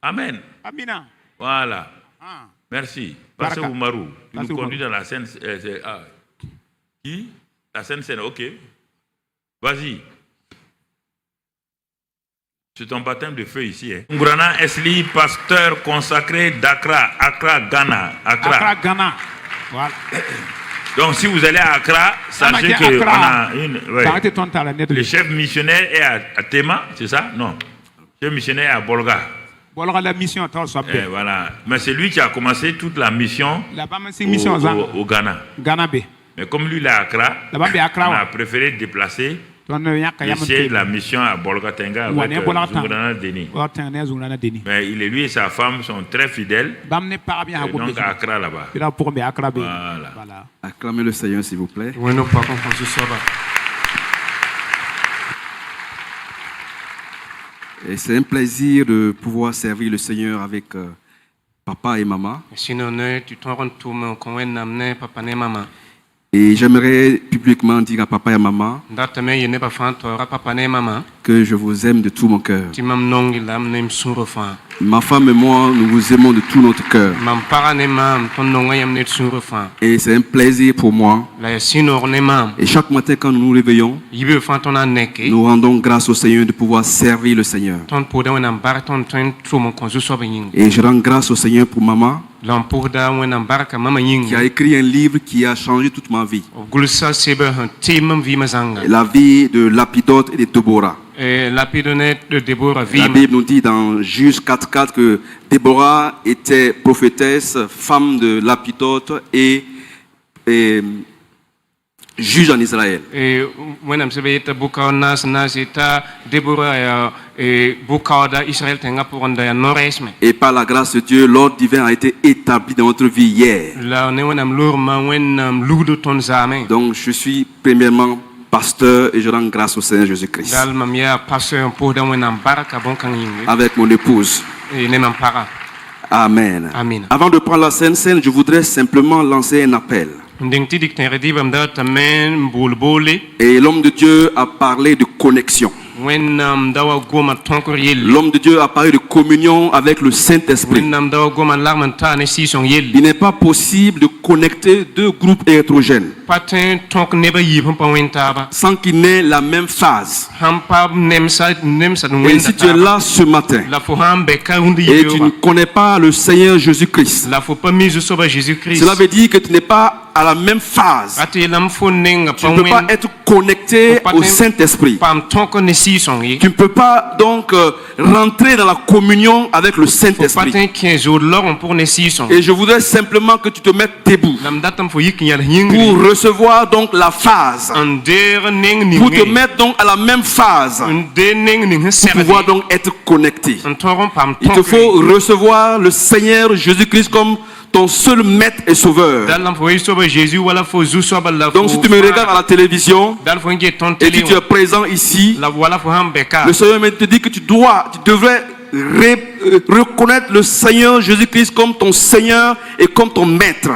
Amen. Voilà. Merci. Pasteur Oumarou, tu nous conduis dans la scène. Qui? La scène, ok. Vas-y. C'est ton baptême de feu ici. Ngourana Esli, pasteur consacré d'Accra, Accra, Ghana. Accra, Ghana. Voilà. Donc si vous allez à Accra, sachez qu'on a une... Ouais. Le chef missionnaire est à Tema, c'est ça? Non. Le chef missionnaire est à Bolga. Bolga, la mission, voilà. Mais c'est lui qui a commencé toute la mission au Ghana. Mais comme lui, il est à Accra, on a préféré déplacer le siège de la mission à Bolga Tenga avec Zungrana Deni. Mais lui et sa femme sont très fidèles. Donc à Accra là-bas. Voilà. Acclamez le Seigneur s'il vous plaît. Et c'est un plaisir de pouvoir servir le Seigneur avec papa et maman. Et j'aimerais publiquement dire à papa et à maman que je vous aime de tout mon cœur. Ma femme et moi, nous vous aimons de tout notre cœur. Et c'est un plaisir pour moi. Et chaque matin quand nous nous réveillons, nous rendons grâce au Seigneur de pouvoir servir le Seigneur. Et je rends grâce au Seigneur pour maman, qui a écrit un livre qui a changé toute ma vie. La vie de Lapidote et de Déborah. La Bible nous dit dans Juge 4:4 que Déborah était prophétesse, femme de Lapidote et juge en Israël. Et par la grâce de Dieu, l'ordre divin a été établi dans notre vie hier. Donc je suis premièrement pasteur et je rends grâce au Seigneur Jésus-Christ. Avec mon épouse. Amen. Avant de prendre la scène, je voudrais simplement lancer un appel. Et l'homme de Dieu a parlé de connexion. L'homme de Dieu a parlé de communion avec le Saint-Esprit. Il n'est pas possible de connecter deux groupes hétérogènes sans qu'ils n'aient la même phase. Et si tu es là ce matin et tu ne connais pas le Seigneur Jésus-Christ, cela veut dire que tu n'es pas à la même phase. Tu ne peux pas être connecté au Saint-Esprit. Tu ne peux pas donc rentrer dans la communion avec le Saint-Esprit. Et je voudrais simplement que tu te mettes debout pour recevoir donc la phase, pour te mettre donc à la même phase, pour pouvoir donc être connecté. Il te faut recevoir le Seigneur Jésus-Christ comme ton seul maître et sauveur. Donc si tu me regardes à la télévision et que tu es présent ici, le Seigneur te dit que tu devrais reconnaître le Seigneur Jésus-Christ comme ton Seigneur et comme ton maître.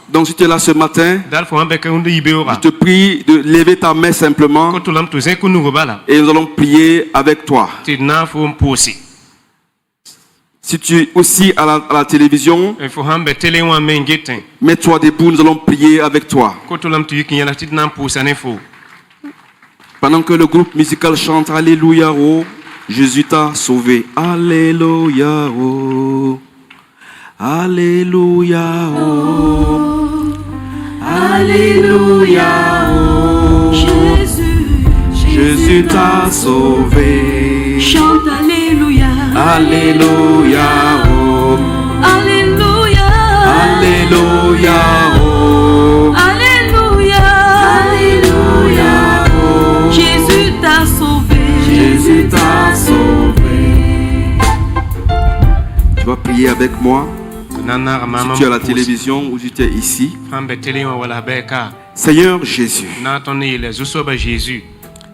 Donc si tu es là ce matin, je te prie de lever ta main simplement et nous allons prier avec toi. Si tu es aussi à la télévision, mets-toi debout, nous allons prier avec toi. Pendant que le groupe musical chante Alléluia, oh, Jésus t'a sauvé. Alléluia, oh. Alléluia, oh. Alléluia, oh. Jésus t'a sauvé. Chante Alléluia. Alléluia, oh. Alléluia. Alléluia, oh. Alléluia. Alléluia, oh. Jésus t'a sauvé. Jésus t'a sauvé. Tu vas prier avec moi. Si tu es à la télévision ou si tu es ici. Seigneur Jésus,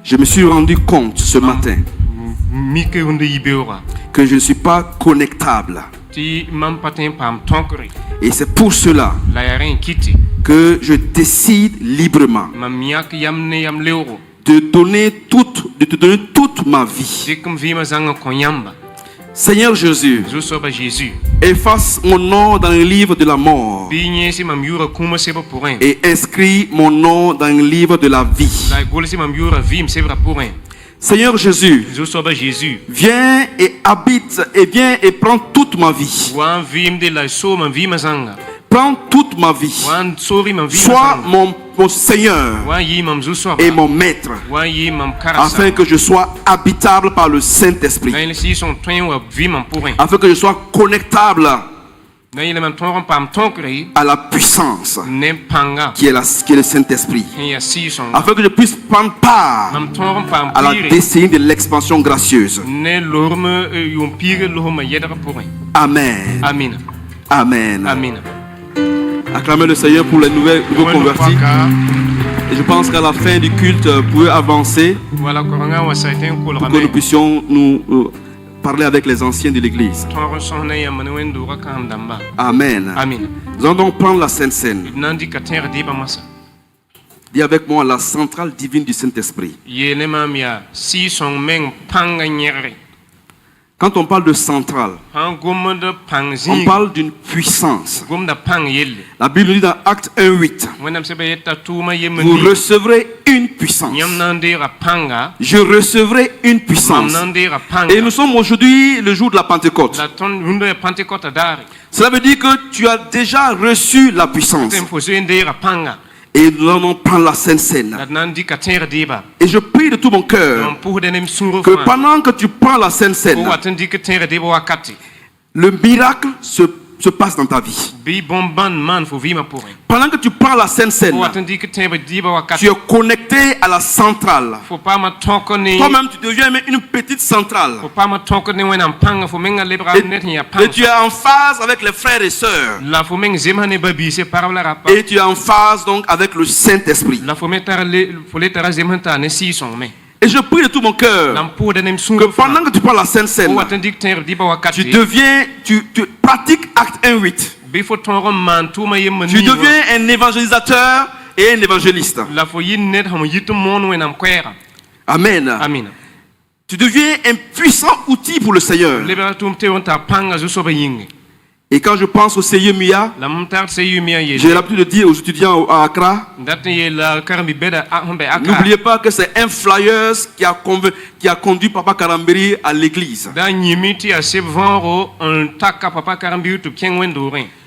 je me suis rendu compte ce matin que je ne suis pas connectable. Et c'est pour cela que je décide librement te donner toute ma vie. Seigneur Jésus, efface mon nom dans le livre de la mort et inscris mon nom dans le livre de la vie. Seigneur Jésus, viens et habite et viens et prends toute ma vie. Prends toute ma vie. Sois mon Seigneur et mon Maître, afin que je sois habitable par le Saint-Esprit, afin que je sois connectable à la puissance qui est le Saint-Esprit, afin que je puisse prendre part à la destinée de l'expansion gracieuse. Amen. Amen. Amen. Acclamez le Seigneur pour les nouveaux convertis. Et je pense qu'à la fin du culte, vous pouvez avancer pour que nous puissions nous parler avec les anciens de l'église. Amen. Nous allons donc prendre la Sainte Seine. Dis avec moi la centrale divine du Saint-Esprit. Quand on parle de centrale, on parle d'une puissance. La Bible dit dans Actes 1:8, vous recevrez une puissance. Je recevrai une puissance. Et nous sommes aujourd'hui le jour de la Pentecôte. Cela veut dire que tu as déjà reçu la puissance. Et nous allons prendre la Sainte Seine. Et je prie de tout mon cœur que pendant que tu prends la Sainte Seine, le miracle se passe dans ta vie. Pendant que tu prends la Sainte Seine, tu es connecté à la centrale. Toi-même, tu deviens une petite centrale. Et tu es en phase avec les frères et sœurs. Et tu es en phase donc avec le Saint-Esprit. Et je prie de tout mon cœur que pendant que tu prends la Sainte Seine, tu pratiques Acte 1:8. Tu deviens un évangélisateur et un évangéliste. Amen. Tu deviens un puissant outil pour le Seigneur. Et quand je pense au Seigneur Mia, j'ai l'habitude de dire aux étudiants à Accra, n'oubliez pas que c'est un flyers qui a conduit Papa Karambiri à l'église.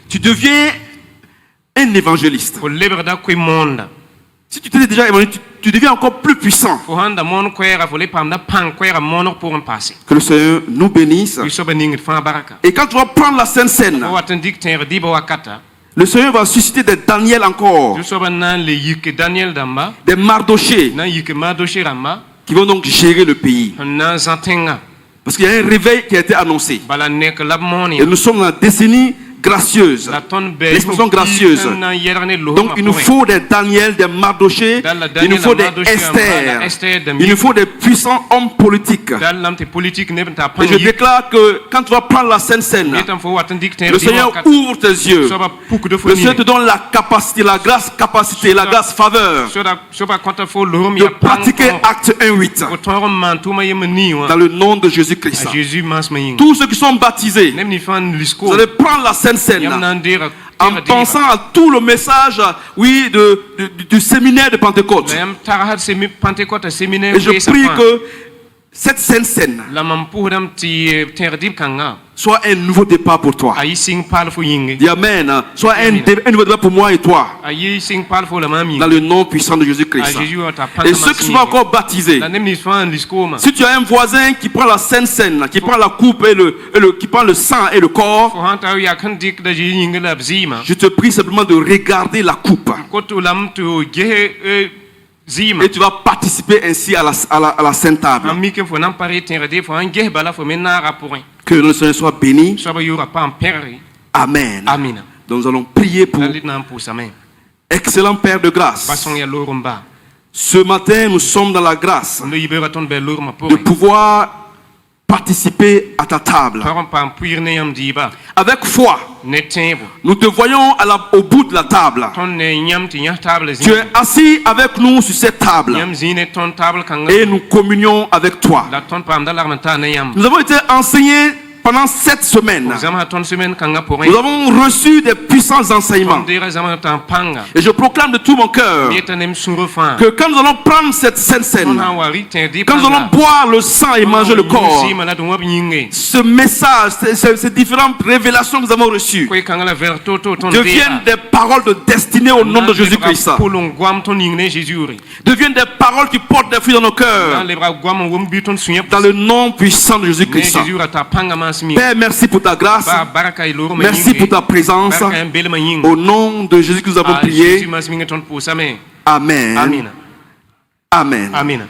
Tu deviens un évangéliste. Si tu t'es déjà évangéliste, tu deviens encore plus puissant. Que le Seigneur nous bénisse. Et quand tu vas prendre la Sainte Seine, le Seigneur va susciter des Daniel encore, des Mardoché, qui vont donc gérer le pays. Parce qu'il y a un réveil qui a été annoncé. Et nous sommes dans la décennie gracieuse, l'expression gracieuse. Donc il nous faut des Daniel, des Mardoché, il nous faut des Esther, il nous faut des puissants hommes politiques. Et je déclare que quand tu vas prendre la Sainte Seine, le Seigneur ouvre tes yeux. Le Seigneur te donne la capacité, la grâce faveur de pratiquer Acte 1:8 dans le nom de Jésus-Christ. Tous ceux qui sont baptisés, vous allez prendre la Sainte Seine en pensant à tout le message, du séminaire de Pentecôte. Et je prie que cette Sainte Seine soit un nouveau départ pour toi. Dis Amen. Soit un nouveau départ pour moi et toi. Dans le nom puissant de Jésus-Christ. Et ceux qui sont encore baptisés, si tu as un voisin qui prend la Sainte Seine, qui prend la coupe qui prend le sang et le corps, je te prie simplement de regarder la coupe. Et tu vas participer ainsi à la Sainte Table. Que le Seigneur soit béni. Amen. Donc nous allons prier pour excellent Père de grâce. Ce matin, nous sommes dans la grâce de pouvoir participer à ta table. Avec foi, nous te voyons au bout de la table. Tu es assis avec nous sur cette table et nous communions avec toi. Nous avons été enseignés pendant 7 semaines. Nous avons reçu des puissants enseignements. Et je proclame de tout mon cœur que quand nous allons prendre cette sainte scène, quand nous allons boire le sang et manger le corps, ce message, ces différentes révélations que nous avons reçues deviennent des paroles de destinée au nom de Jésus-Christ. Deviennent des paroles qui portent des fruits dans nos cœurs. Dans le nom puissant de Jésus-Christ. Père, merci pour ta grâce. Merci pour ta présence. Au nom de Jésus que nous avons prié. Amen. Amen. Amen.